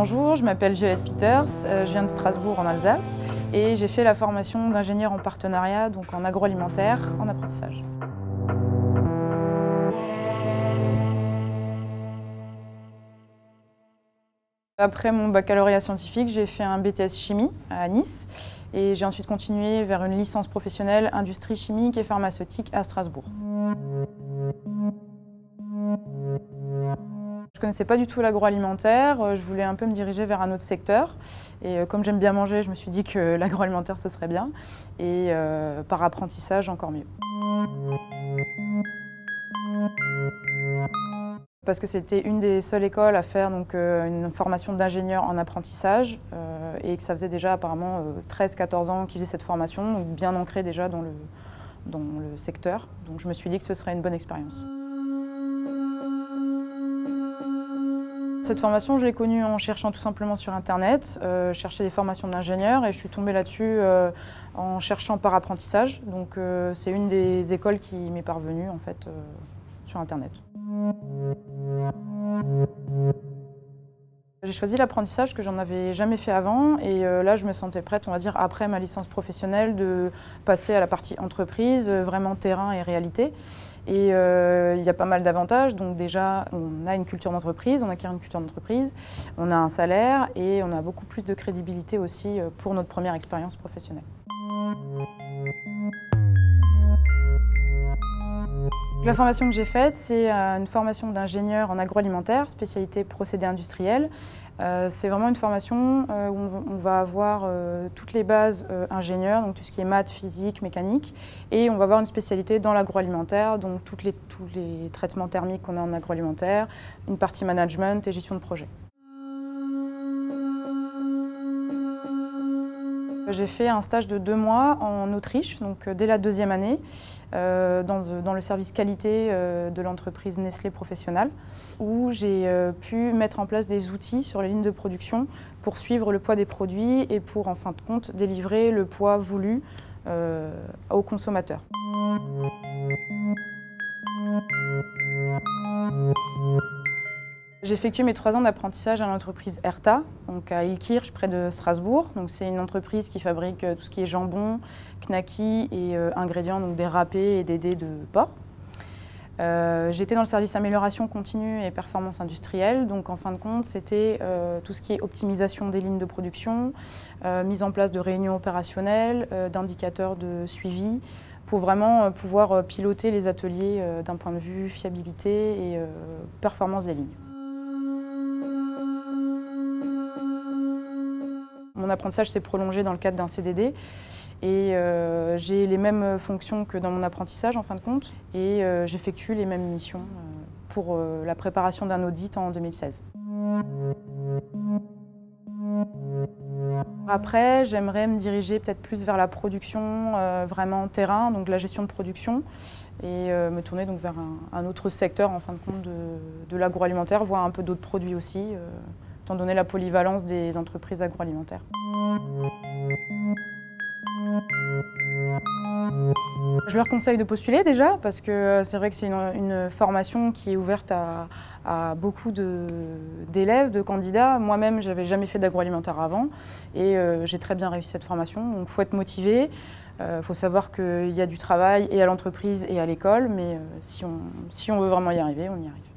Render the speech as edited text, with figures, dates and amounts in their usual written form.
Bonjour, je m'appelle Violette Peters, je viens de Strasbourg en Alsace et j'ai fait la formation d'ingénieur en partenariat, donc en agroalimentaire, en apprentissage. Après mon baccalauréat scientifique, j'ai fait un BTS chimie à Nice et j'ai ensuite continué vers une licence professionnelle industrie chimique et pharmaceutique à Strasbourg. Je ne connaissais pas du tout l'agroalimentaire, je voulais un peu me diriger vers un autre secteur et comme j'aime bien manger, je me suis dit que l'agroalimentaire ce serait bien et par apprentissage encore mieux. Parce que c'était une des seules écoles à faire une formation d'ingénieur en apprentissage et que ça faisait déjà apparemment 13-14 ans qu'ils faisaient cette formation, donc bien ancrée déjà dans le secteur. Donc je me suis dit que ce serait une bonne expérience. Cette formation, je l'ai connue en cherchant tout simplement sur Internet, chercher des formations d'ingénieurs et je suis tombée là-dessus en cherchant par apprentissage. Donc c'est une des écoles qui m'est parvenue en fait sur Internet. J'ai choisi l'apprentissage parce que j'en avais jamais fait avant et là je me sentais prête, on va dire, après ma licence professionnelle, de passer à la partie entreprise, vraiment terrain et réalité. Et il y a pas mal d'avantages, donc déjà on a une culture d'entreprise, on acquiert une culture d'entreprise, on a un salaire et on a beaucoup plus de crédibilité aussi pour notre première expérience professionnelle. La formation que j'ai faite, c'est une formation d'ingénieur en agroalimentaire, spécialité procédés industriels. C'est vraiment une formation où on va avoir toutes les bases ingénieurs, donc tout ce qui est maths, physique, mécanique, et on va avoir une spécialité dans l'agroalimentaire, donc tous les traitements thermiques qu'on a en agroalimentaire, une partie management et gestion de projet. J'ai fait un stage de 2 mois en Autriche, donc dès la 2e année, dans le service qualité de l'entreprise Nestlé Professional, où j'ai pu mettre en place des outils sur les lignes de production pour suivre le poids des produits et pour, en fin de compte, délivrer le poids voulu aux consommateurs. J'ai effectué mes 3 ans d'apprentissage à l'entreprise Herta, donc à Illkirch, près de Strasbourg. C'est une entreprise qui fabrique tout ce qui est jambon, knacky et ingrédients, donc des râpés et des dés de porc. J'étais dans le service amélioration continue et performance industrielle, donc en fin de compte c'était tout ce qui est optimisation des lignes de production, mise en place de réunions opérationnelles, d'indicateurs de suivi, pour vraiment pouvoir piloter les ateliers d'un point de vue fiabilité et performance des lignes. Mon apprentissage s'est prolongé dans le cadre d'un CDD et j'ai les mêmes fonctions que dans mon apprentissage en fin de compte et j'effectue les mêmes missions pour la préparation d'un audit en 2016. Après, j'aimerais me diriger peut-être plus vers la production, vraiment terrain, donc la gestion de production et me tourner donc vers un autre secteur en fin de compte de l'agroalimentaire, voire un peu d'autres produits aussi. Étant donné la polyvalence des entreprises agroalimentaires. Je leur conseille de postuler déjà, parce que c'est vrai que c'est une formation qui est ouverte à beaucoup d'élèves, de candidats. Moi-même, je n'avais jamais fait d'agroalimentaire avant et j'ai très bien réussi cette formation. Donc il faut être motivé, il faut savoir qu'il y a du travail et à l'entreprise et à l'école, mais si on veut vraiment y arriver, on y arrive.